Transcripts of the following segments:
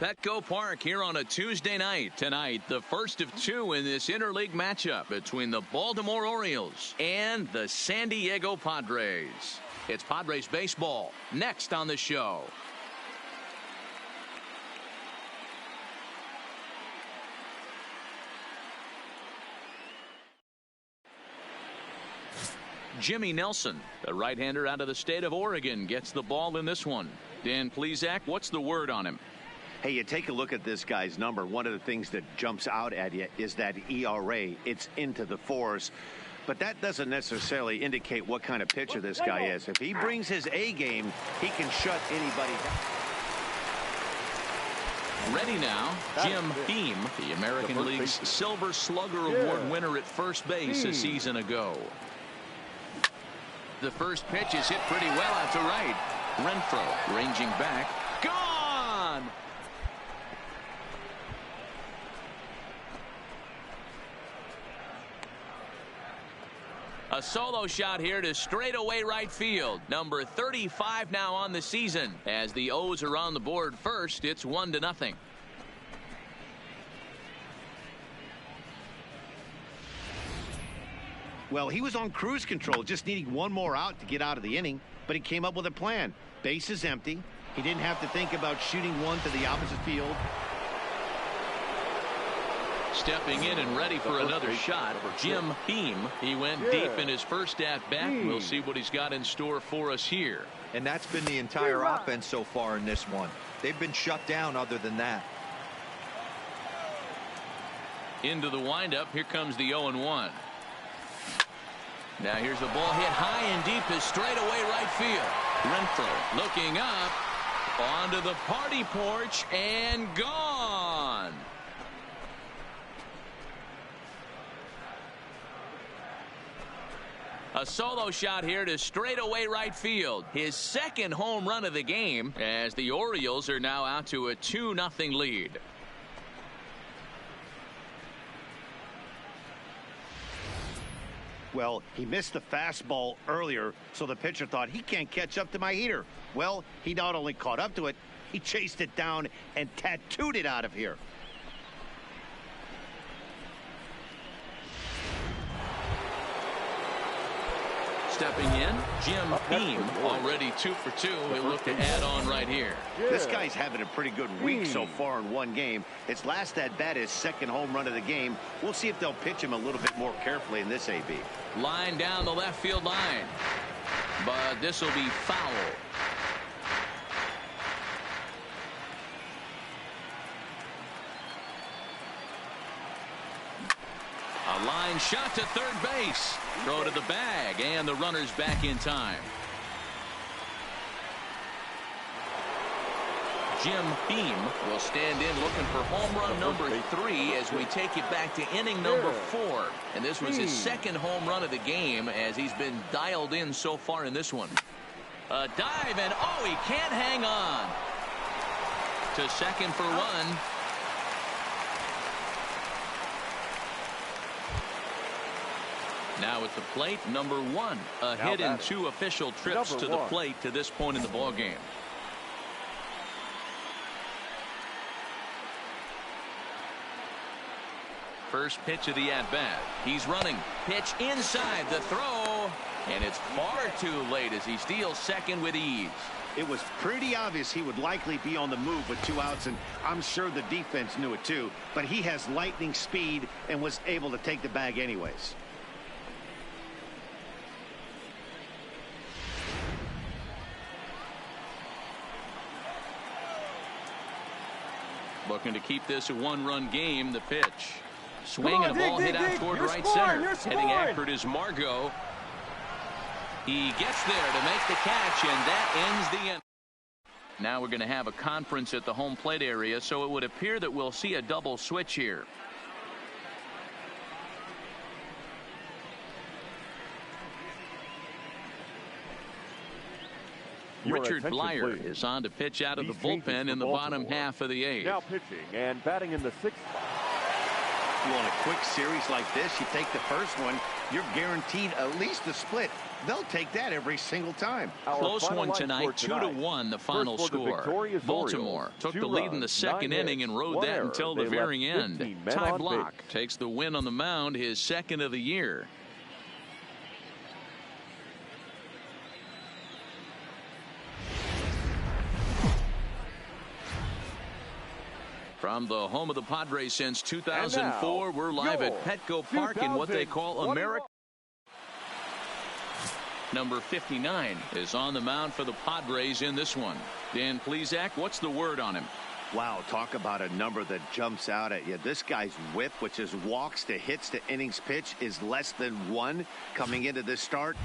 Petco Park here on a Tuesday night. Tonight, the first of two in this interleague matchup between the Baltimore Orioles and the San Diego Padres. It's Padres baseball next on the show. Jimmy Nelson, the right-hander out of the state of Oregon, gets the ball in this one. Dan Plesac, what's the word on him? Hey, you take a look at this guy's number. One of the things that jumps out at you is that ERA. It's into the fours. But that doesn't necessarily indicate what kind of pitcher this guy is. If he brings his A game, he can shut anybody down. Ready now, Jim Beam, the American League's Silver Slugger Award winner at first base a season ago. The first pitch is hit pretty well out to right. Renfroe ranging back. Gone! A solo shot here to straightaway right field. Number 35 now on the season. As the O's are on the board first, it's 1-0. Well, he was on cruise control, just needing one more out to get out of the inning. But he came up with a plan. Base is empty. He didn't have to think about shooting one to the opposite field. Stepping in and ready for another shot, Jim Beam. He went deep in his first at-bat. We'll see what he's got in store for us here. And that's been the entire offense so far in this one. They've been shut down other than that. Into the windup. Here comes the 0-1. Now here's the ball hit high and deep to straightaway right field. Renfroe looking up onto the party porch and gone. A solo shot here to straightaway right field. His second home run of the game as the Orioles are now out to a 2-0 lead. Well, he missed the fastball earlier, so the pitcher thought he can't catch up to my heater. Well, he not only caught up to it, he chased it down and tattooed it out of here. Stepping in, Jim Beam, already 2 for 2. He'll look to add on right here. This guy's having a pretty good week so far in one game. His last at-bat, his second home run of the game. We'll see if they'll pitch him a little bit more carefully in this AB. Line down the left field line. But this will be foul. A line shot to third base. Throw to the bag, and the runner's back in time. Jim Beam will stand in looking for home run number 3 as we take it back to inning number 4. And this was his second home run of the game as he's been dialed in so far in this one. A dive, and oh, he can't hang on. To second for 1. Now at the plate, number 1. A hit in 2 official trips to the plate to this point in the ball game. First pitch of the at-bat. He's running. Pitch inside the throw. And it's far too late as he steals second with ease. It was pretty obvious he would likely be on the move with 2 outs, and I'm sure the defense knew it too. But he has lightning speed and was able to take the bag anyways. Looking to keep this a 1-run game. The pitch. Swing and a ball hit out toward right center. Heading after it is Margot. He gets there to make the catch, and that ends the inning. Now we're going to have a conference at the home plate area, so it would appear that we'll see a double switch here. Richard Blyer is on to pitch out of the bullpen in the bottom half of the 8th. Now pitching and batting in the 6th. You want a quick series like this, you take the first one, you're guaranteed at least a split. They'll take that every single time. Close one tonight, 2-1 the final score. Baltimore took the lead in the second inning and rode that until the very end. Ty Block takes the win on the mound, his second of the year. From the home of the Padres since 2004, we're live at Petco Park in what they call America. Number 59 is on the mound for the Padres in this one. Dan Plesac, what's the word on him? Wow, talk about a number that jumps out at you. This guy's whip, which is walks to hits to innings pitch, is less than 1 coming into this start.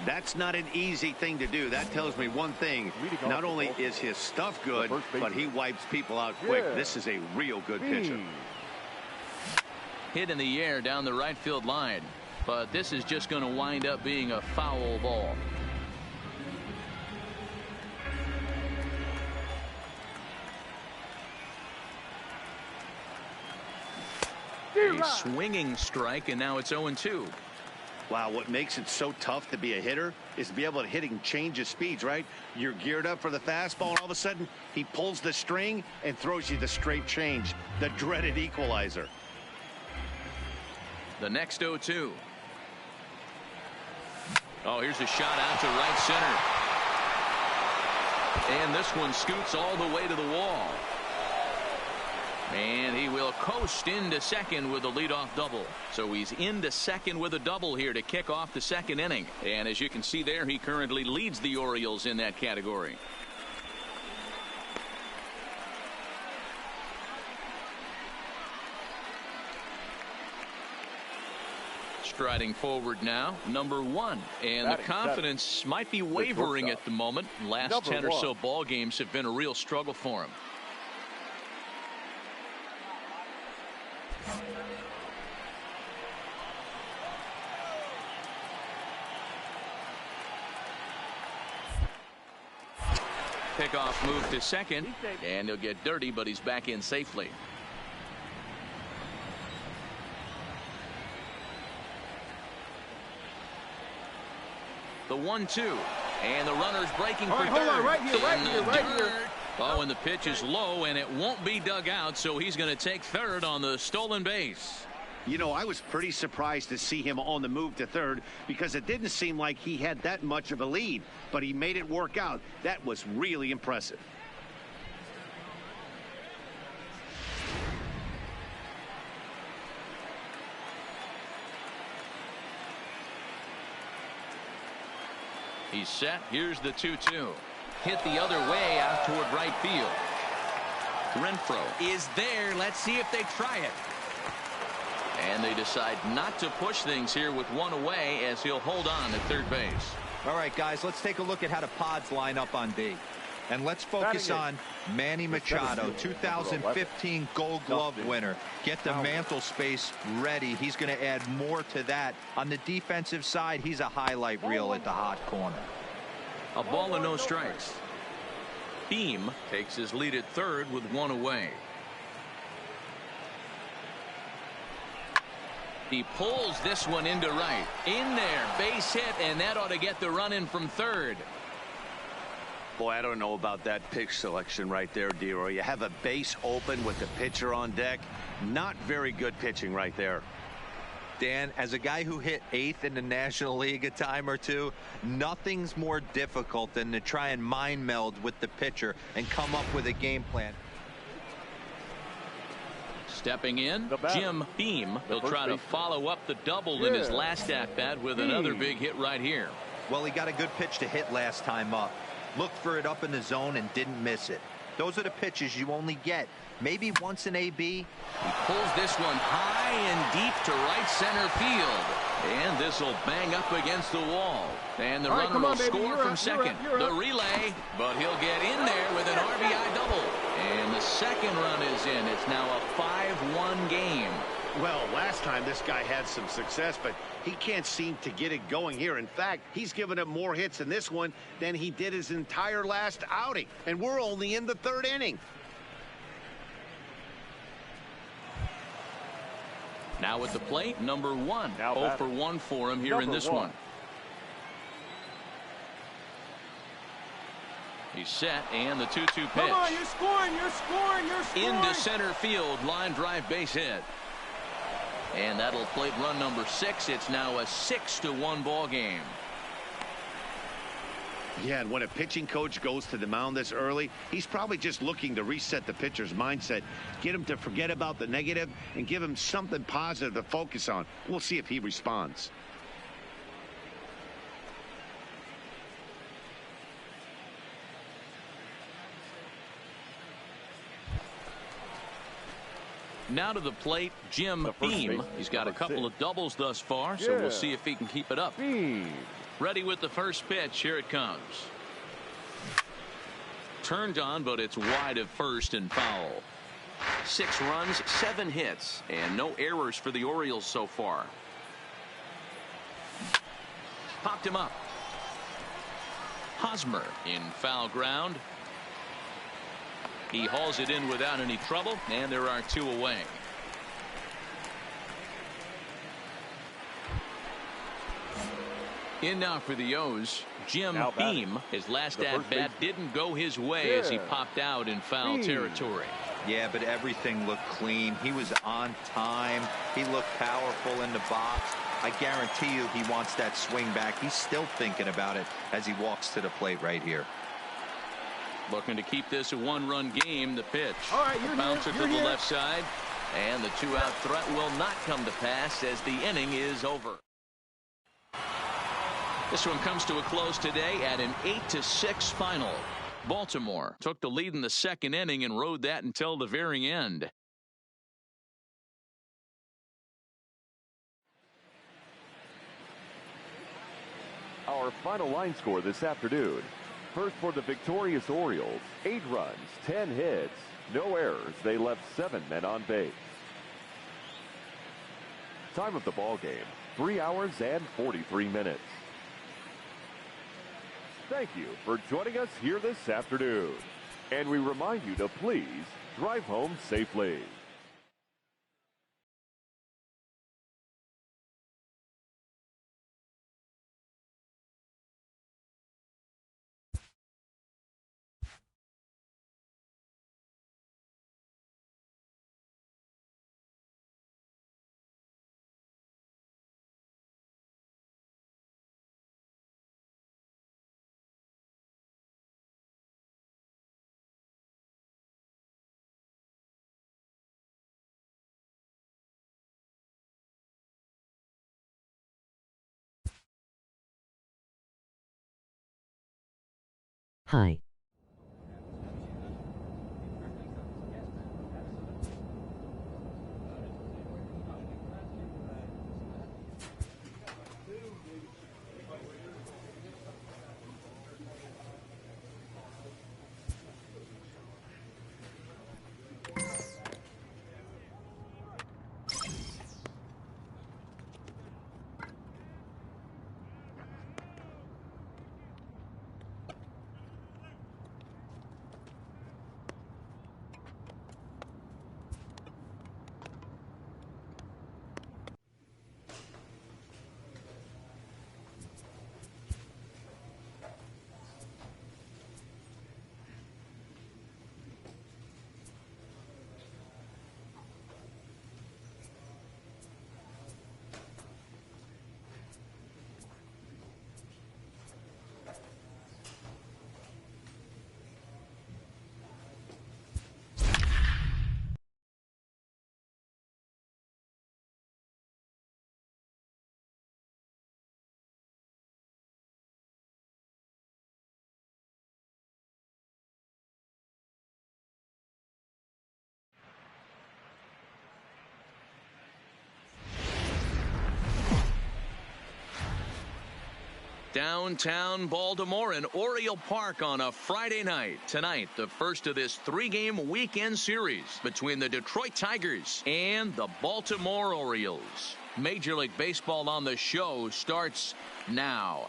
That's not an easy thing to do. That tells me one thing. Not only is his stuff good, but he wipes people out quick. This is a real good pitcher. Hit in the air down the right field line. But this is just going to wind up being a foul ball. A swinging strike, and now it's 0-2. Wow, what makes it so tough to be a hitter is to be able to hit and change his speeds, right? You're geared up for the fastball, and all of a sudden, he pulls the string and throws you the straight change, the dreaded equalizer. The next 0-2. Oh, here's a shot out to right center. And this one scoots all the way to the wall. And he will coast into second with a leadoff double. So he's into second with a double here to kick off the second inning. And as you can see there, he currently leads the Orioles in that category. Striding forward now, number 1, and the confidence might be wavering at the moment. Last 10 or so ball games have been a real struggle for him. Pickoff move to second, and he'll get dirty, but he's back in safely. The 1-2, and the runner's breaking for third. Hold on, right here. Oh, and the pitch is low, and it won't be dug out, so he's going to take third on the stolen base. You know, I was pretty surprised to see him on the move to third because it didn't seem like he had that much of a lead, but he made it work out. That was really impressive. He's set. Here's the 2-2. Hit the other way out toward right field. Renfroe is there. Let's see if they try it. And they decide not to push things here with one away as he'll hold on at third base. All right, guys, let's take a look at how the Pods line up on D. And let's focus on Manny Machado, 2015 Gold Glove winner. Get the mantle space ready. He's going to add more to that. On the defensive side, he's a highlight reel at the hot corner. A ball and no strikes. Beam takes his lead at third with one away. He pulls this one into right. In there, base hit, and that ought to get the run in from third. Boy, I don't know about that pitch selection right there, D-Roy. You have a base open with the pitcher on deck. Not very good pitching right there. Dan, as a guy who hit 8th in the National League a time or two, nothing's more difficult than to try and mind meld with the pitcher and come up with a game plan. Stepping in, Jim Beam. He'll try to follow up the double in his last at-bat with another big hit right here. Well, he got a good pitch to hit last time up. Looked for it up in the zone and didn't miss it. Those are the pitches you only get maybe once in AB. He pulls this one high and deep to right center field. And this will bang up against the wall. And the runner will score from second. The relay, but he'll get in there with an RBI double. And the second run is in. It's now a 5-1 game. Well, last time this guy had some success, but he can't seem to get it going here. In fact, he's given up more hits in this one than he did his entire last outing. And we're only in the third inning. Now at the plate, number 1. Now 0 for 1 for him here in this one. He's set, and the 2-2 pitch. Come on, you're scoring, you're scoring, you're scoring. Into center field, line drive base hit. And that'll plate run number 6. It's now a 6-1 ball game. Yeah, and when a pitching coach goes to the mound this early, he's probably just looking to reset the pitcher's mindset, get him to forget about the negative, and give him something positive to focus on. We'll see if he responds. Now to the plate, Jim Beam. He's got a couple of doubles thus far, so we'll see if he can keep it up. Ready with the first pitch. Here it comes. Turned on, but it's wide of first and foul. 6 runs, 7 hits, and no errors for the Orioles so far. Popped him up. Hosmer in foul ground. He hauls it in without any trouble, and there are 2 away. In now for the O's, Jim Beam. His last at-bat didn't go his way as he popped out in foul territory. Yeah, but everything looked clean. He was on time. He looked powerful in the box. I guarantee you he wants that swing back. He's still thinking about it as he walks to the plate right here. Looking to keep this a 1-run game. The pitch. All right, bouncer to the left side. And the 2-out threat will not come to pass as the inning is over. This one comes to a close today at an 8-6 final. Baltimore took the lead in the second inning and rode that until the very end. Our final line score this afternoon. First for the victorious Orioles, 8 runs, 10 hits, no errors. They left 7 men on base. Time of the ball game, 3 hours and 43 minutes. Thank you for joining us here this afternoon. And we remind you to please drive home safely. Hi. Downtown Baltimore and Oriole Park on a Friday night. Tonight, the first of this 3-game weekend series between the Detroit Tigers and the Baltimore Orioles. Major League Baseball on the show starts now.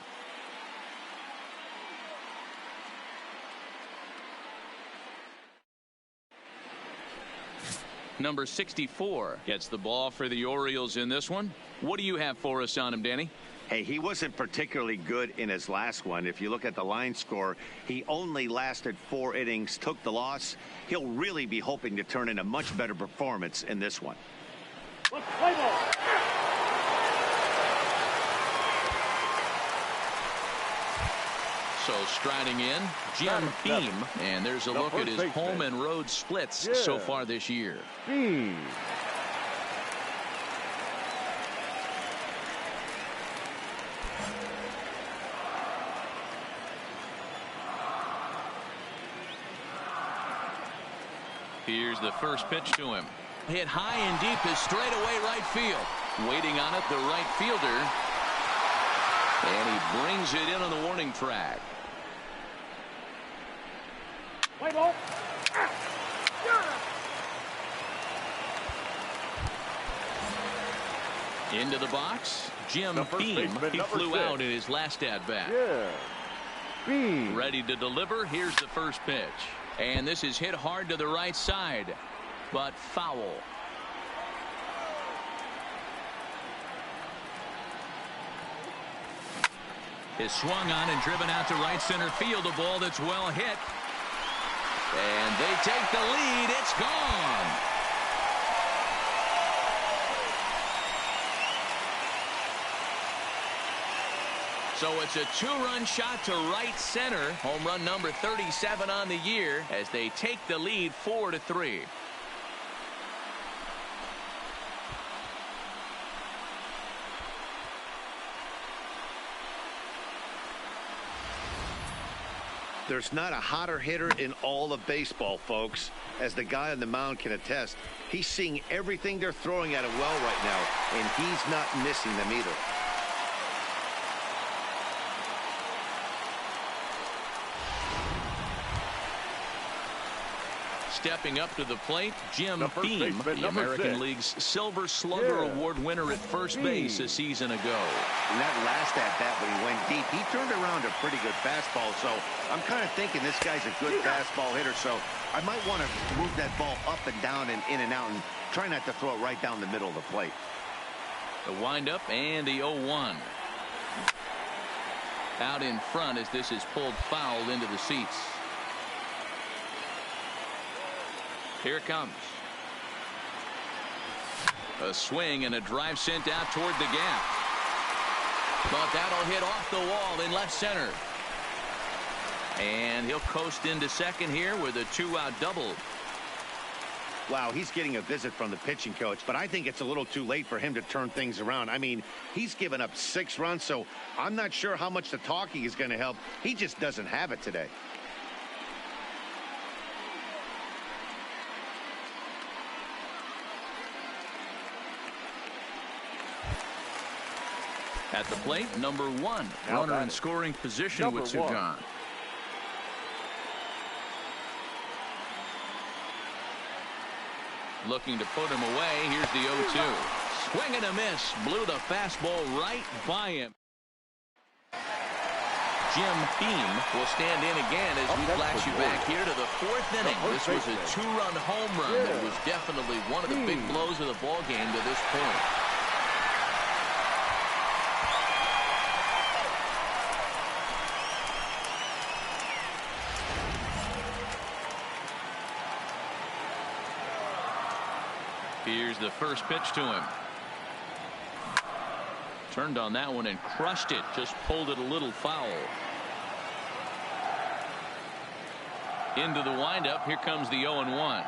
Number 64 gets the ball for the Orioles in this one. What do you have for us on him, Danny? Hey, he wasn't particularly good in his last one. If you look at the line score, he only lasted 4 innings, took the loss. He'll really be hoping to turn in a much better performance in this one. So striding in, Jim Beam, and there's a look at his home and road splits so far this year. Beam. Here's the first pitch to him. Hit high and deep is straightaway right field. Waiting on it, the right fielder. And he brings it in on the warning track. Into the box, Jim Beam. He flew out in his last at-bat. Beam. Ready to deliver. Here's the first pitch. And this is hit hard to the right side, but foul. Is swung on and driven out to right center field. A ball that's well hit. And they take the lead. It's gone. So it's a 2-run shot to right center. Home run number 37 on the year as they take the lead 4-3. There's not a hotter hitter in all of baseball, folks. As the guy on the mound can attest, he's seeing everything they're throwing at him well right now, and he's not missing them either. Stepping up to the plate, Jim Beam, the American League's Silver Slugger Award winner at first base a season ago. In that last at-bat when he went deep, he turned around a pretty good fastball, so I'm kind of thinking this guy's a good fastball hitter, so I might want to move that ball up and down and in and out and try not to throw it right down the middle of the plate. The windup and the 0-1. Out in front as this is pulled foul into the seats. Here it comes. A swing and a drive sent out toward the gap. But that'll hit off the wall in left center. And he'll coast into second here with a 2-out double. Wow, he's getting a visit from the pitching coach, but I think it's a little too late for him to turn things around. I mean, he's given up 6 runs, so I'm not sure how much the talking is going to help. He just doesn't have it today. At the plate, number 1. Runner in scoring position with 2 gone. Looking to put him away. Here's the 0-2. Swing and a miss. Blew the fastball right by him. Jim Beam will stand in again as we flash you back here to the 4th inning. This was a 2-run home run that was definitely one of the big blows of the ball game to this point. Here's the first pitch to him. Turned on that one and crushed it. Just pulled it a little foul. Into the windup. Here comes the 0-1.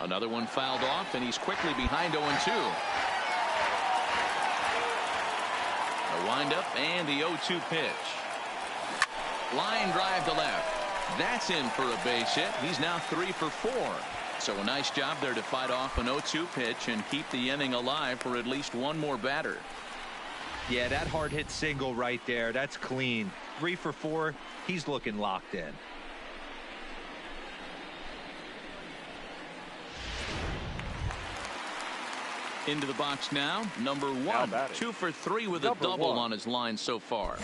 Another one fouled off, and he's quickly behind 0-2. A windup and the 0-2 pitch. Line drive to left. That's in for a base hit. He's now 3 for 4. So a nice job there to fight off an 0-2 pitch and keep the inning alive for at least one more batter. Yeah, that hard hit single right there. That's clean. 3 for 4. He's looking locked in. Into the box now, number 1. 2 for 3 with a double on his line so far.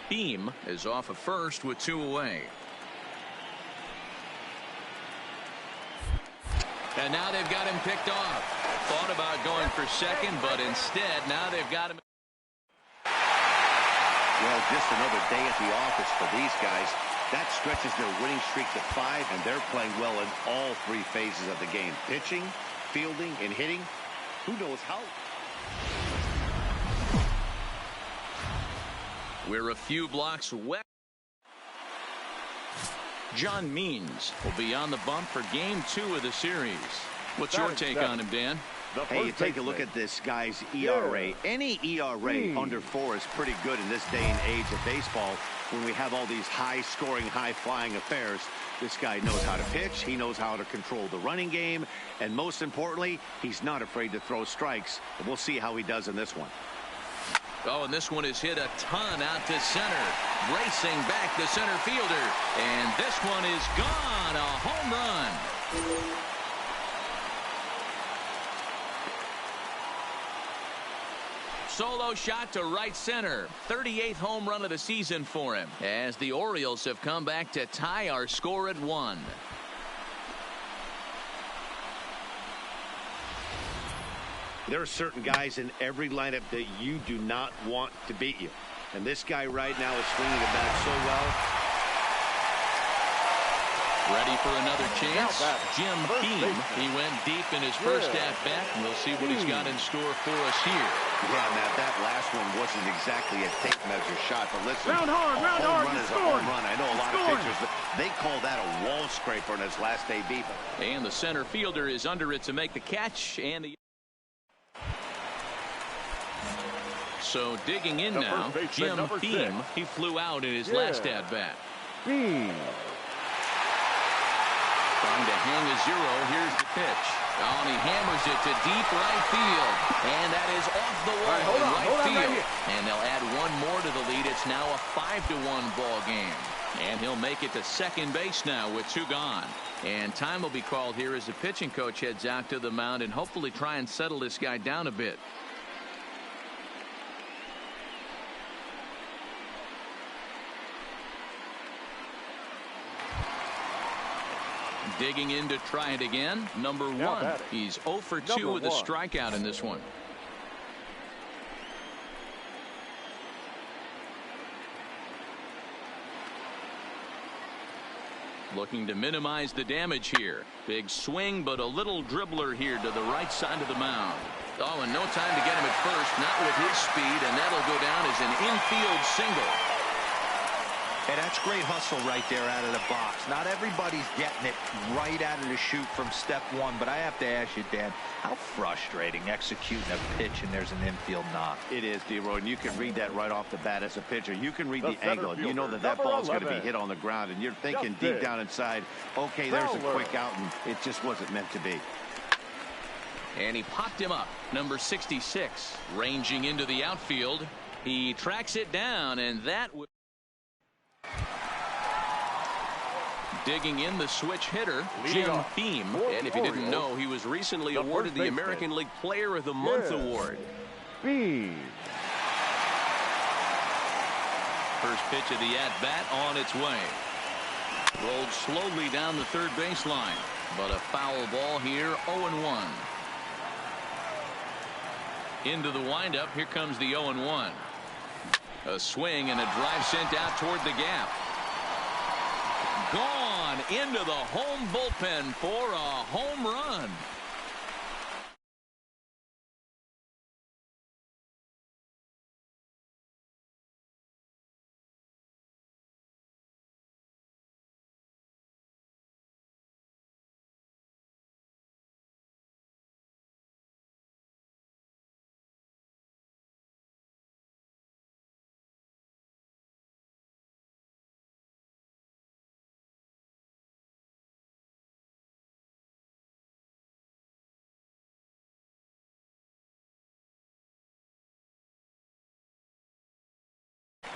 Beam is off of first with 2 away. And now they've got him picked off. Thought about going for second, but instead now they've got him. Well, just another day at the office for these guys. That stretches their winning streak to 5, and they're playing well in all 3 phases of the game. Pitching, fielding, and hitting. Who knows how? We're a few blocks away. John Means will be on the bump for game 2 of the series. What's your take on him, Dan? Hey, you take a look at this guy's ERA. Any ERA under 4 is pretty good in this day and age of baseball when we have all these high-scoring, high-flying affairs. This guy knows how to pitch. He knows how to control the running game. And most importantly, he's not afraid to throw strikes. And we'll see how he does in this one. Oh, and this one is hit a ton out to center. Racing back the center fielder. And this one is gone. A home run. Solo shot to right center. 38th home run of the season for him, as the Orioles have come back to tie our score at 1. There are certain guys in every lineup that you do not want to beat you. And this guy right now is swinging the bat so well. Ready for another chance. Jim Beam. He went deep in his first at-bat, and we'll see what he's got in store for us here. Yeah, Matt, that last one wasn't exactly a tape measure shot, but listen, round hard, run is a home run. I know a lot of pitchers, but they call that a wall scraper in his last AB. And the center fielder is under it to make the catch, and the so digging in now, Jim Beam. He flew out in his last at-bat. Trying to hang a 0. Here's the pitch. Oh, and he hammers it to deep right field. And that is off the wall in right field. And they'll add one more to the lead. It's now a 5-1 ball game. And he'll make it to second base now with 2 gone. And time will be called here as the pitching coach heads out to the mound and hopefully try and settle this guy down a bit. Digging in to try it again. Number 1. He's 0 for 2 with a strikeout in this one. Looking to minimize the damage here. Big swing, but a little dribbler here to the right side of the mound. Oh, and no time to get him at first. Not with his speed, and that'll go down as an infield single. Hey, that's great hustle right there out of the box. Not everybody's getting it right out of the chute from step 1, but I have to ask you, Dan, how frustrating executing a pitch and there's an infield knock. It is, D-Roy, and you can read that right off the bat as a pitcher. You can read the angle, and you know that that ball's going to be hit on the ground, and you're thinking deep down inside, okay, there's a quick out, and it just wasn't meant to be. And he popped him up. Number 66, ranging into the outfield. He tracks it down, and that would... Digging in the switch hitter, Jim Beam. And if you didn't know, he was recently awarded the American League Player of the Month award. Beam. First pitch of the at-bat on its way. Rolled slowly down the third baseline, but a foul ball here, 0-1. Into the windup, here comes the 0-1. A swing and a drive sent out toward the gap. Gone into the home bullpen for a home run.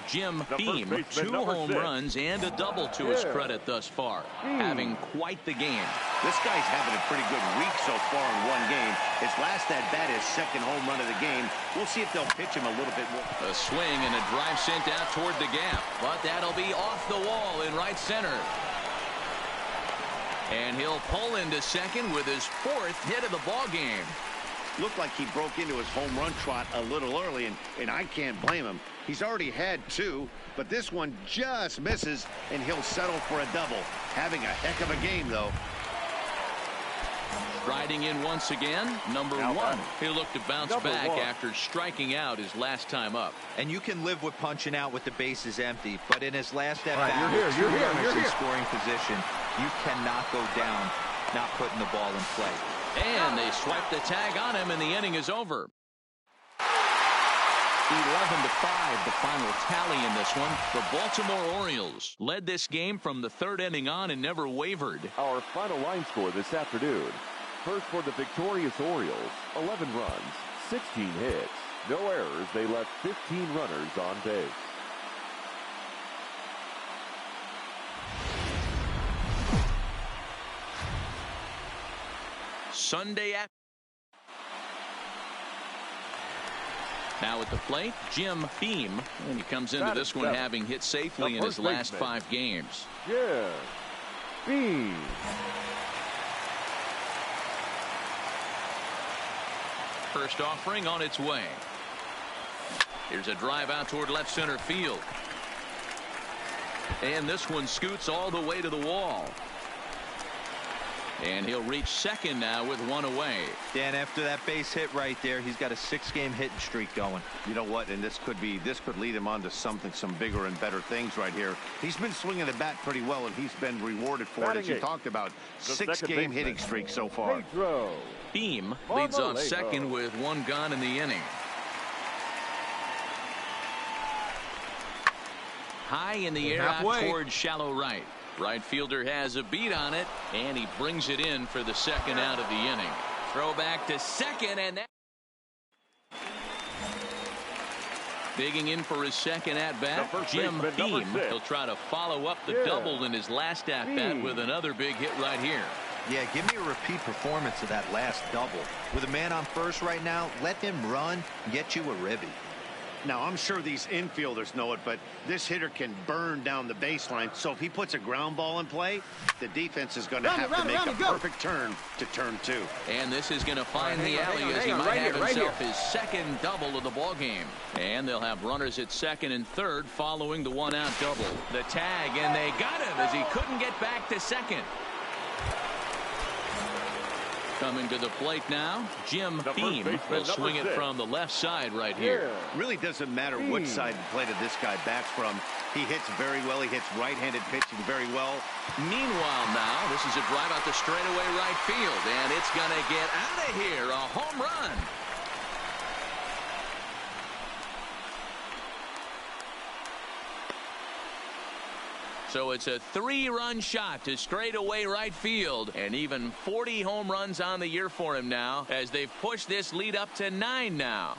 Jim Beam, 2 home runs and a double to his credit thus far, having quite the game. This guy's having a pretty good week so far in one game. His last at-bat is second home run of the game. We'll see if they'll pitch him a little bit more. A swing and a drive sent out toward the gap, but that'll be off the wall in right center. And he'll pull into second with his 4th hit of the ball game. Looked like he broke into his home run trot a little early, and I can't blame him. He's already had 2, but this one just misses, and he'll settle for a double. Having a heck of a game, though. Striding in once again, number 1. He'll look to bounce back after striking out his last time up. And you can live with punching out with the bases empty, but in his last at bat, you're here. in scoring position, you cannot go down not putting the ball in play. And they swipe the tag on him, and the inning is over. 11-5, the final tally in this one. The Baltimore Orioles led this game from the 3rd inning on and never wavered. Our final line score this afternoon. First for the victorious Orioles, 11 runs, 16 hits, no errors. They left 15 runners on base. Sunday at now at the plate, Jim Beam, and he comes into this one having hit safely in his last 5 games. Yeah, Beam. First offering on its way. Here's a drive out toward left center field. And this one scoots all the way to the wall. And he'll reach second now with 1 away. Dan, after that base hit right there, he's got a 6-game hitting streak going. You know what? And this could lead him on to some bigger and better things right here. He's been swinging the bat pretty well, and he's been rewarded for it, as you talked about. 6-game hitting streak so far. Beam leads off second with 1 gone in the inning. High in the air out toward shallow right. Right fielder has a beat on it, and he brings it in for the 2nd out of the inning. Throw back to second, and that digging in for his 2nd at bat, Jim Beam. He'll try to follow up the double in his last at bat with another big hit right here. Yeah, give me a repeat performance of that last double. With a man on first right now, let him run and get you a ribby. Now, I'm sure these infielders know it, but this hitter can burn down the baseline. So if he puts a ground ball in play, the defense is going to have to make a perfect turn to turn 2. And this is going to find the alley as he might have himself his 2nd double of the ball game. And they'll have runners at 2nd and 3rd following the 1-out double. The tag, and they got him as he couldn't get back to second. Coming to the plate now, Jim Beam will swing it from the left side right here. Really doesn't matter what side of the plate this guy bats from. He hits very well. He hits right-handed pitching very well. Meanwhile now, this is a drive out the straightaway right field, and it's going to get out of here. A home run. So it's a 3-run shot to straightaway right field, and even 40 home runs on the year for him now as they've pushed this lead up to 9 now.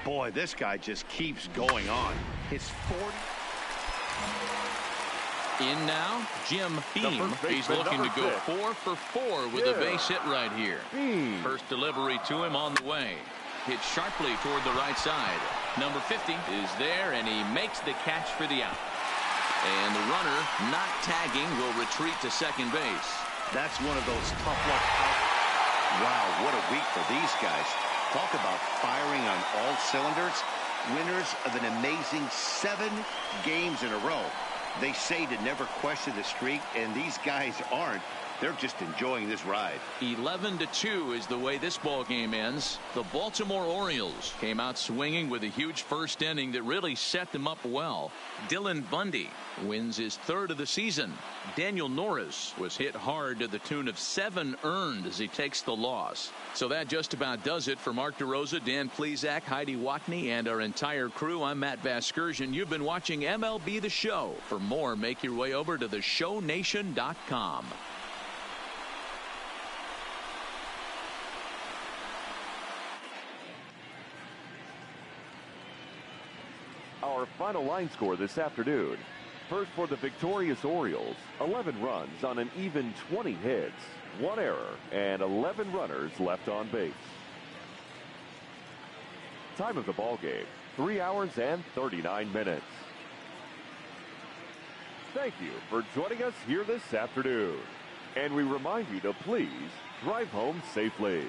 Boy, this guy just keeps going on. His 40. In now, Jim Beam. He's looking to go 4 for 4 with a base hit right here. First delivery to him on the way. Hit sharply toward the right side. Number 50 is there, and he makes the catch for the out. And the runner, not tagging, will retreat to second base. That's one of those tough luck outs. Wow, what a week for these guys. Talk about firing on all cylinders. Winners of an amazing 7 games in a row. They say to never question the streak, and these guys aren't. They're just enjoying this ride. 11-2 is the way this ball game ends. The Baltimore Orioles came out swinging with a huge first inning that really set them up well. Dylan Bundy wins his 3rd of the season. Daniel Norris was hit hard to the tune of 7 earned as he takes the loss. So that just about does it for Mark DeRosa, Dan Plesac, Heidi Watney, and our entire crew. I'm Matt Vasgersian. You've been watching MLB The Show. For more, make your way over to theshownation.com. Our final line score this afternoon. First for the victorious Orioles, 11 runs on an even 20 hits, 1 error, and 11 runners left on base. Time of the ball game, 3 hours and 39 minutes. Thank you for joining us here this afternoon. And we remind you to please drive home safely.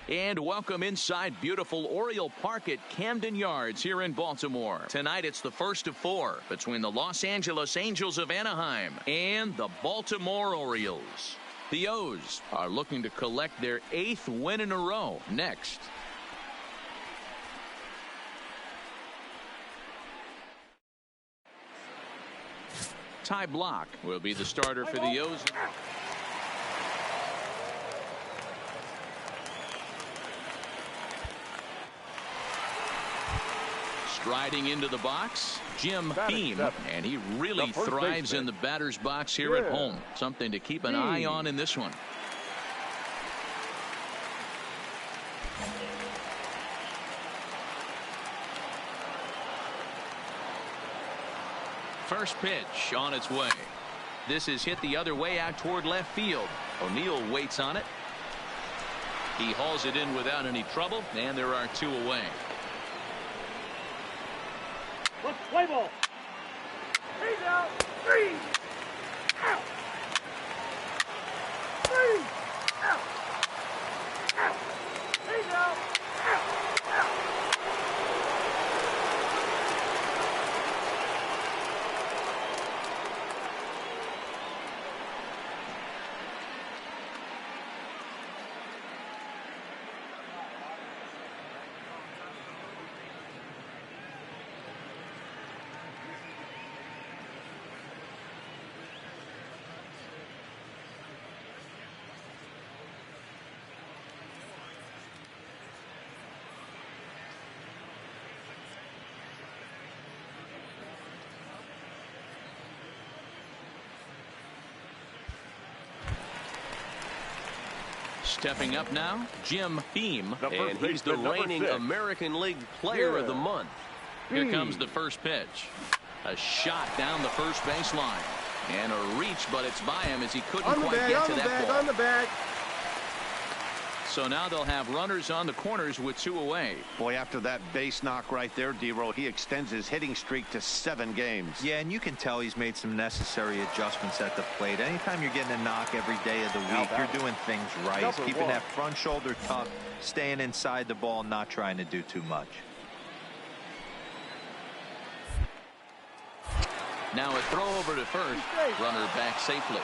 And welcome inside beautiful Oriole Park at Camden Yards here in Baltimore. Tonight it's the first of 4 between the Los Angeles Angels of Anaheim and the Baltimore Orioles. The O's are looking to collect their 8th win in a row next. Ty Block will be the starter for the O's. Striding into the box, Jim Beam, and he really thrives in the batter's box here at home. Something to keep an eye on in this one. First pitch on its way. This is hit the other way out toward left field. O'Neill waits on it. He hauls it in without any trouble, and there are 2 away. Let's play ball. He's out. 3 out. 3 out. Out. He's out. Out. Stepping up now, Jim Beam, and he's the reigning American League Player of the Month. Here comes the first pitch. A shot down the first baseline. And a reach, but it's by him as he couldn't quite get to that ball. On the bag. So now they'll have runners on the corners with 2 away. Boy, after that base knock right there, D-Roll, he extends his hitting streak to 7 games. Yeah, and you can tell he's made some necessary adjustments at the plate. Anytime you're getting a knock every day of the week, you're doing things right. He's keeping that front shoulder tucked, staying inside the ball, not trying to do too much. Now a throw over to first. Runner back safely.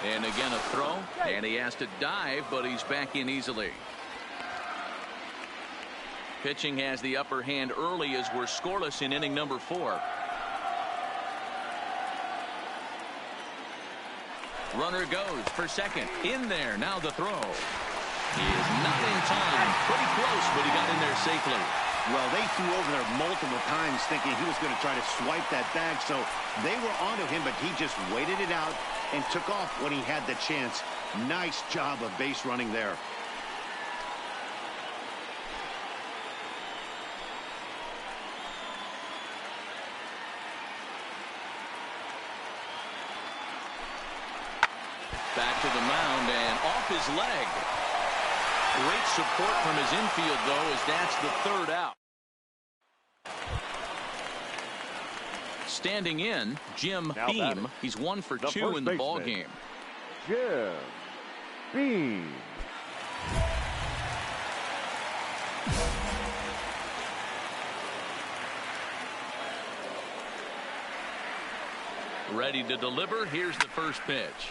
And again a throw, and he has to dive, but he's back in easily. Pitching has the upper hand early as we're scoreless in inning number 4. Runner goes for second. In there, now the throw. He is not in time. Pretty close, but he got in there safely. Well, they threw over there multiple times thinking he was going to try to swipe that bag, so they were onto him, but he just waited it out and took off when he had the chance. Nice job of base running there. Back to the mound and off his leg. Great support from his infield, though, as that's the 3rd out. Standing in, Jim Beam. He's 1 for 2 in the ball game. Jim Beam. Ready to deliver. Here's the first pitch.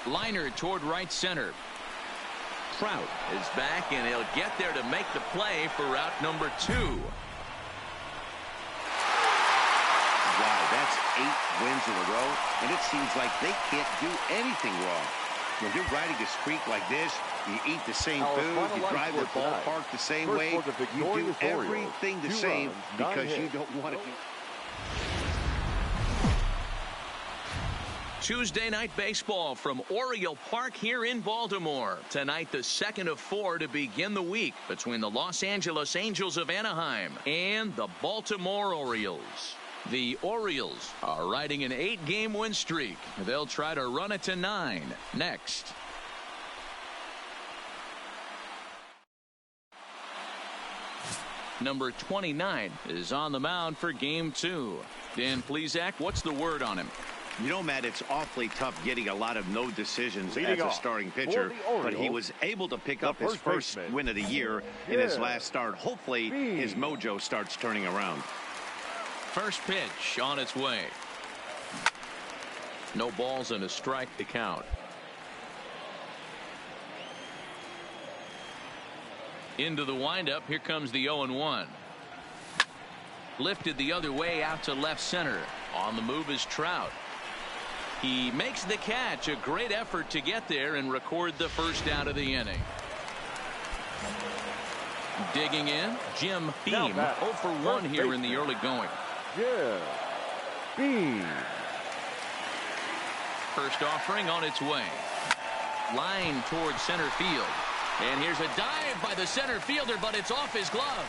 Liner toward right center. Trout is back, and he'll get there to make the play for route number 2. Wow, that's 8 wins in a row, and it seems like they can't do anything wrong. When you're riding a streak like this, you eat the same food, you drive the ballpark the same way, you do everything the same because you don't want to do. Tuesday night baseball from Oriole Park here in Baltimore. Tonight, the 2nd of 4 to begin the week between the Los Angeles Angels of Anaheim and the Baltimore Orioles. The Orioles are riding an 8-game win streak. They'll try to run it to 9 next. Number 29 is on the mound for game 2. Dan Plesac, what's the word on him? You know, Matt, it's awfully tough getting a lot of no decisions Leading as a off starting pitcher, but he was able to pick up his first win of the year in his last start. Hopefully, his mojo starts turning around. First pitch on its way. No balls and a strike to count. Into the windup. Here comes the 0-1. Lifted the other way out to left center. On the move is Trout. He makes the catch. A great effort to get there and record the first out of the inning. Digging in, Jim Beam. 0 for 1 here in the early going. Jim Beam. First offering on its way. Line towards center field. And here's a dive by the center fielder, but it's off his glove.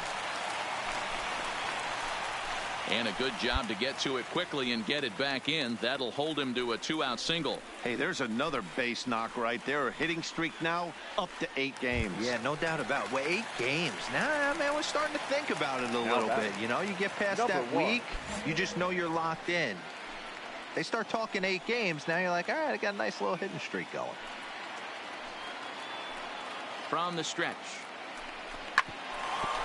And a good job to get to it quickly and get it back in. That'll hold him to a 2-out single. Hey, there's another base knock right there. A hitting streak now up to 8 games. Yeah, no doubt about it. Well, 8 games. Nah, man, we're starting to think about it a little bit. You know, you get past that week, you just know you're locked in. They start talking 8 games. Now you're like, all right, I got a nice little hitting streak going. From the stretch.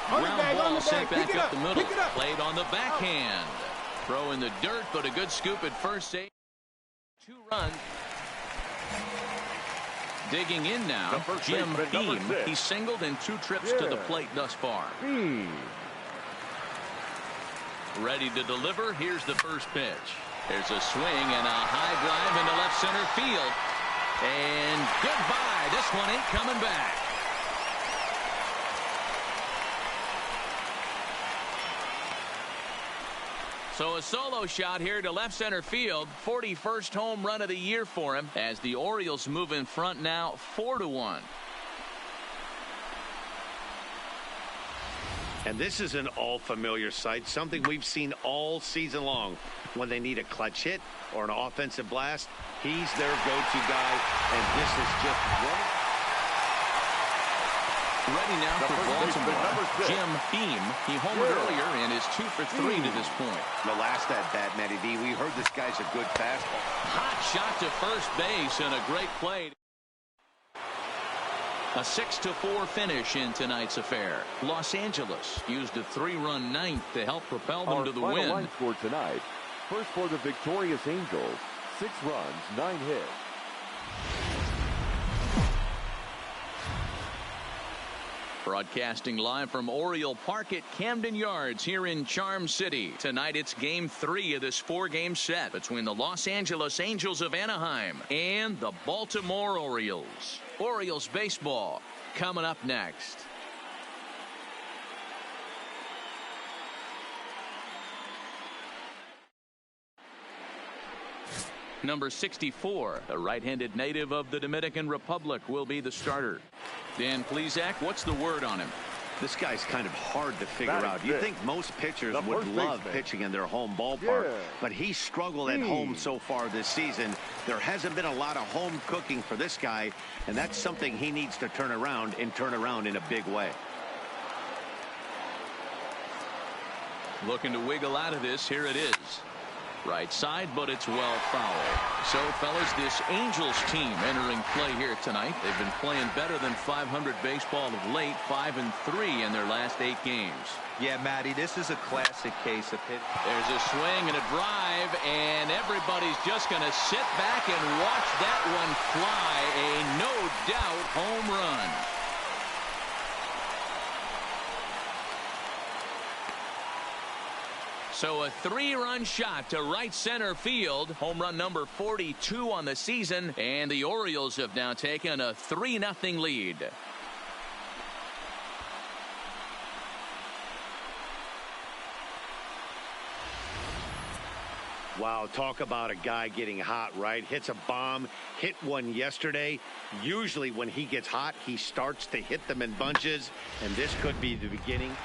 Ground ball sent back up the middle. Played on the backhand. Throw in the dirt, but a good scoop at first. 2 runs. Digging in now, Jim Beam. He singled in 2 trips to the plate thus far. Ready to deliver. Here's the first pitch. There's a swing and a high drive into left center field. And goodbye. This one ain't coming back. So a solo shot here to left center field. 41st home run of the year for him as the Orioles move in front now 4-1. And this is an all-familiar sight, something we've seen all season long. When they need a clutch hit or an offensive blast, he's their go-to guy, and this is just one. Ready now for Baltimore. Jim Beam. He homered earlier and is 2 for 3 to this point. The last at bat, Matty D, we heard this guy's a good fastball. Hot shot to first base and a great play. A 6-4 finish in tonight's affair. Los Angeles used a 3-run ninth to help propel them to the win. Our final line score tonight. First for the victorious Angels. 6 runs, 9 hits. Broadcasting live from Oriole Park at Camden Yards here in Charm City. Tonight it's game 3 of this 4-game set between the Los Angeles Angels of Anaheim and the Baltimore Orioles. Orioles baseball coming up next. Number 64, the right-handed native of the Dominican Republic, will be the starter. Dan Plesac, what's the word on him? This guy's kind of hard to figure out. You think most pitchers would love pitching in their home ballpark, but he's struggled at home so far this season. There hasn't been a lot of home cooking for this guy, and that's something he needs to turn around in a big way. Looking to wiggle out of this. Here it is. Right side, but it's well fouled. So, fellas, this Angels team entering play here tonight. They've been playing better than .500 baseball of late, 5-3 in their last 8 games. Yeah, Matty, this is a classic case of hit. There's a swing and a drive, and everybody's just going to sit back and watch that one fly. A no-doubt home run. So a 3-run shot to right center field. Home run number 42 on the season. And the Orioles have now taken a 3-0 lead. Wow, talk about a guy getting hot, right? Hits a bomb, hit one yesterday. Usually when he gets hot, he starts to hit them in bunches. And this could be the beginning.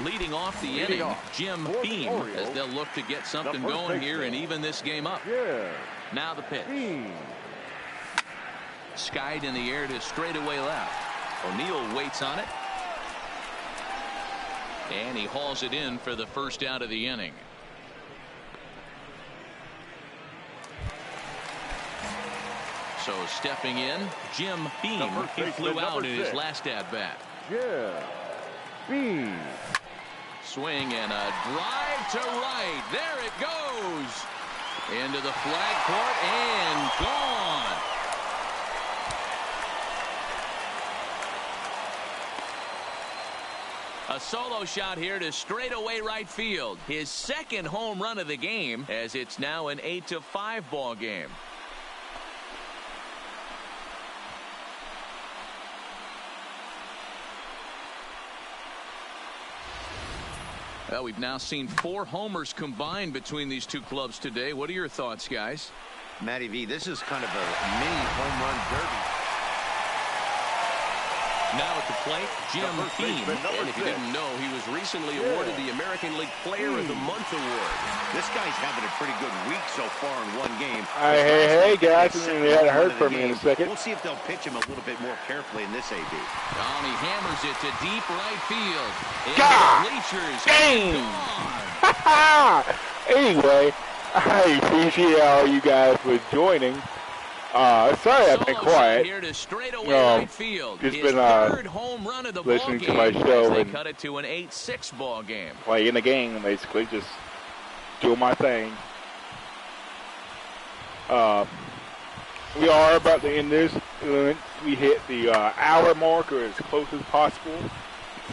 Leading off the inning, Jim Beam, as they'll look to get something going here and even this game up. Now the pitch. Skied in the air to straightaway left. O'Neill waits on it. And he hauls it in for the first out of the inning. So stepping in, Jim Beam. He flew out in his last at-bat. Jim Beam. Swing and a drive to right. There it goes. Into the flag court and gone. A solo shot here to straightaway right field. His second home run of the game, as it's now an 8-5 ball game. Well, we've now seen 4 homers combined between these two clubs today. What are your thoughts, guys? Matty V, this is kind of a mini home run derby. Now at the plate, Jim Beam. And if you didn't know, he was recently awarded the American League Player of the Month award. This guy's having a pretty good week so far in one game. Hey, guys. You hadn't heard from me in a second. We'll see if they'll pitch him a little bit more carefully in this AB. Oh, he hammers it to deep right field. God! Bleachers. Dang! Anyway, I appreciate all you guys for joining. Sorry I've been quiet. Here to right field. Just His been third home run of the listening ball to my game show they and cut it to an 8-6 ball game. Playing the game, basically, just doing my thing. We are about to end this. We hit the hour mark, or as close as possible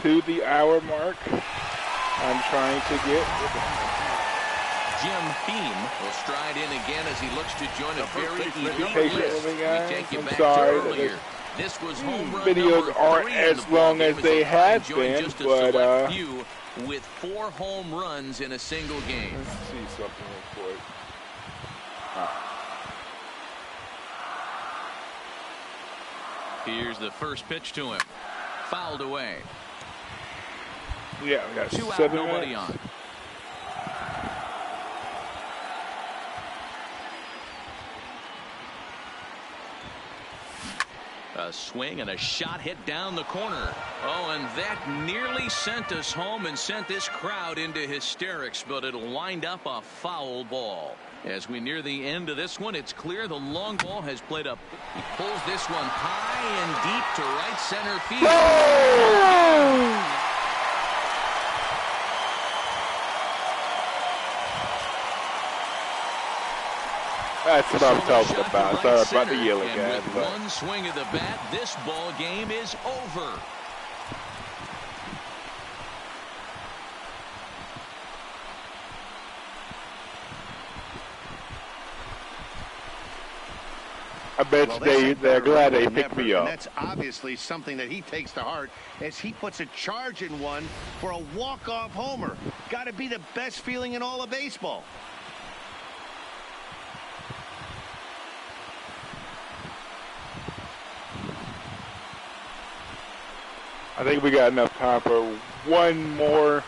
to the hour mark. I'm trying to get. Jim Beam will stride in again as he looks to join a very elite list. We take you back to earlier. This was home run videos aren't as long as they have been, but few with 4 home runs in a single game. Let's see something real quick. Here's the first pitch to him. Fouled away. Yeah, we got 2 out, 7 nobody minutes. on. A swing and a shot hit down the corner. Oh, and that nearly sent us home and sent this crowd into hysterics, but it'll wind up a foul ball. As we near the end of this one, it's clear the long ball has played up. He pulls this one high and deep to right center field. Oh! That's what I'm talking about. Sorry about the yelling, guys. With one swing of the bat, this ball game is over. I bet they're glad they picked me up. And that's obviously something that he takes to heart as he puts a charge in one for a walk-off homer. Got to be the best feeling in all of baseball. I think we got enough time for one more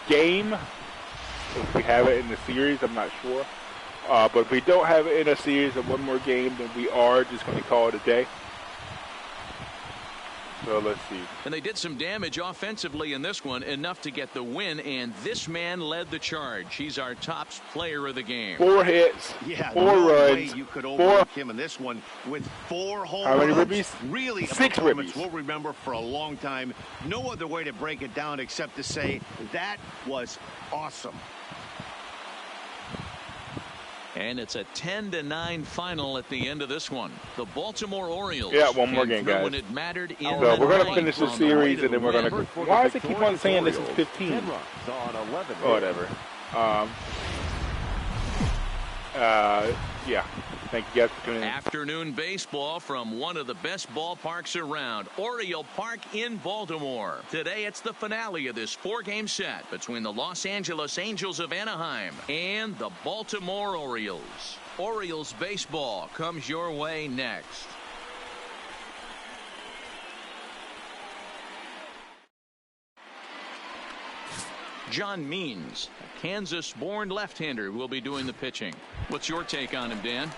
game. If we have it in the series, I'm not sure. But if we don't have it in a series of one more game, then we are just going to call it a day. So let's see. And they did some damage offensively in this one, enough to get the win, and this man led the charge. He's our top player of the game. 4 hits, yeah, 4 no runs, way you could overlook him in this one with 4 home runs. How many ribbies? Really, 6 a performance ribbies. we'll remember for a long time. No other way to break it down except to say that was awesome. And it's a 10-9 final at the end of this one. The Baltimore Orioles. Yeah, one more game, guys. When it mattered in So we're going to ninth finish the on series, way and then we're going to. Why does it keep on saying this is 15? 10 runs on 11 Oh, whatever. Yeah. Thank you guys for tuning in. Afternoon baseball from one of the best ballparks around, Oriole Park in Baltimore. Today it's the finale of this 4-game set between the Los Angeles Angels of Anaheim and the Baltimore Orioles. Orioles baseball comes your way next. John Means, a Kansas-born left-hander, will be doing the pitching. What's your take on him, Dan?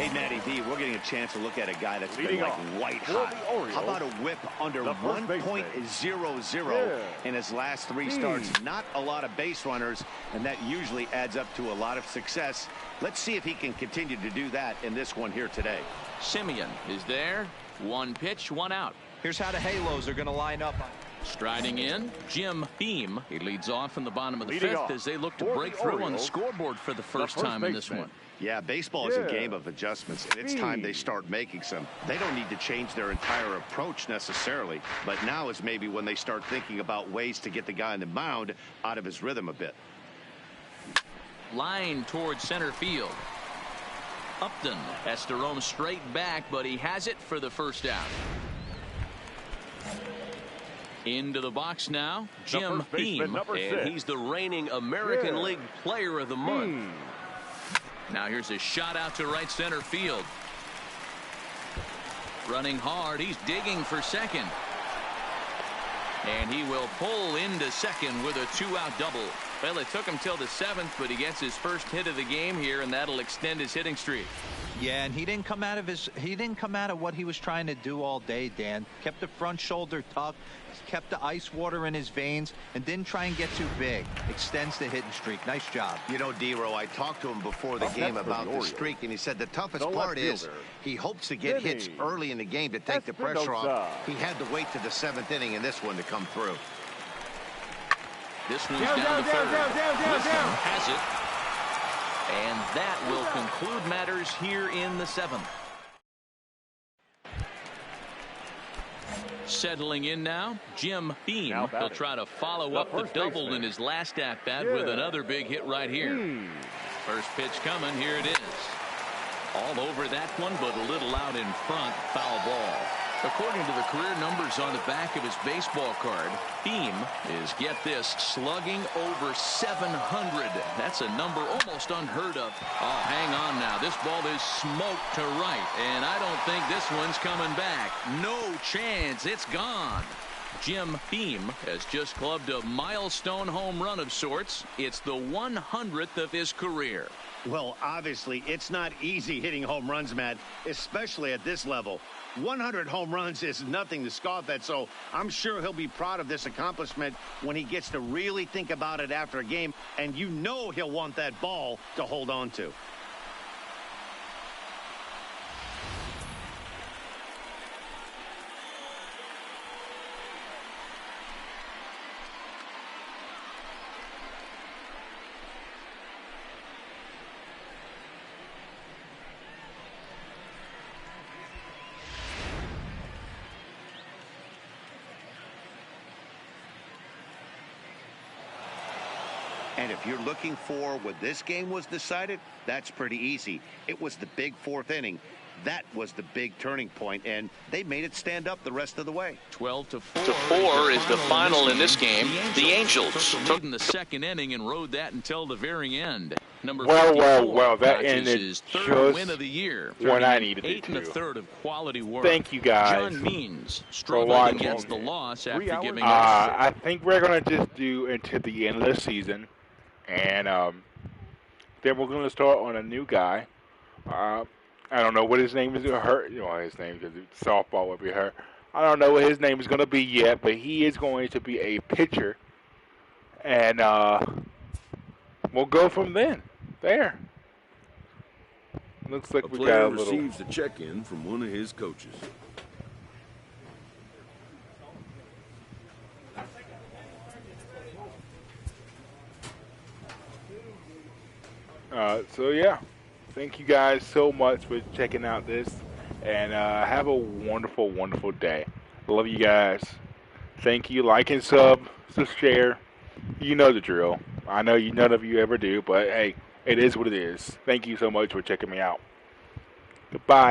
Hey, Matty D, we're getting a chance to look at a guy that's been Leading like off white for hot. the Orioles, How about a whip under the first baseman, 1.00 in his last 3 starts? Not a lot of base runners, and that usually adds up to a lot of success. Let's see if he can continue to do that in this one here today. Simeon is there. 1 pitch, 1 out. Here's how the Halos are going to line up. Striding in, Jim Beam. He leads off in the bottom of the Leading 5th off as they look to for break the through on the Orioles, scoreboard for the first time in this one. Yeah, baseball is a game of adjustments, and it's time they start making some. They don't need to change their entire approach necessarily, but now is maybe when they start thinking about ways to get the guy on the mound out of his rhythm a bit. Line towards center field. Upton has to roam straight back, but he has it for the first out. Into the box now, Jim Beam, and he's the reigning American League Player of the Month. Now here's a shot out to right center field. Running hard, he's digging for second. And he will pull into second with a 2-out double. Well, it took him till the 7th, but he gets his first hit of the game here, and that'll extend his hitting streak. Yeah, and he didn't come out of what he was trying to do all day, Dan. Kept the front shoulder tucked, kept the ice water in his veins, and didn't try and get too big. Extends the hitting streak. Nice job. You know, D-Row, I talked to him before the game about the streak, and he said the toughest part is he hopes to get hits early in the game to take the pressure off. He had to wait to the 7th inning in this one to come through. This one's down to third. Wisdom has it. And that will conclude matters here in the 7th. Settling in now, Jim Beam. He'll try to follow up the double in his last at-bat with another big hit right here. First pitch coming. Here it is. All over that one, but a little out in front. Foul ball. According to the career numbers on the back of his baseball card, Beam is, get this, slugging over 700. That's a number almost unheard of. Oh, hang on now. This ball is smoked to right, and I don't think this one's coming back. No chance. It's gone. Jim Beam has just clubbed a milestone home run of sorts. It's the 100th of his career. Well, obviously, it's not easy hitting home runs, Matt, especially at this level. 100 home runs is nothing to scoff at, so I'm sure he'll be proud of this accomplishment when he gets to really think about it after a game, and you know he'll want that ball to hold on to. And if you're looking for when this game was decided, that's pretty easy. It was the big 4th inning. That was the big turning point, and they made it stand up the rest of the way. 12-4 is the final in this game. The Angels took in the 2nd inning and rode that until the very end. Number well, that ended his 3rd just win of the year. when I needed it 8 to. 1/3 of quality work. Thank you guys. John Means struggling against the loss after giving us. I think we're going to just do until the end of the season. And then we're going to start on a new guy. I don't know what his name is. His name because softball would be hurt. I don't know what his name is going to be yet, but he is going to be a pitcher. And we'll go from there. Looks like we got a little. Receives a check-in from one of his coaches. So yeah, thank you guys so much for checking out this, and have a wonderful, wonderful day. Love you guys. Thank you. Like and sub, share. You know the drill. I know none of you ever do, but hey, it is what it is. Thank you so much for checking me out. Goodbye.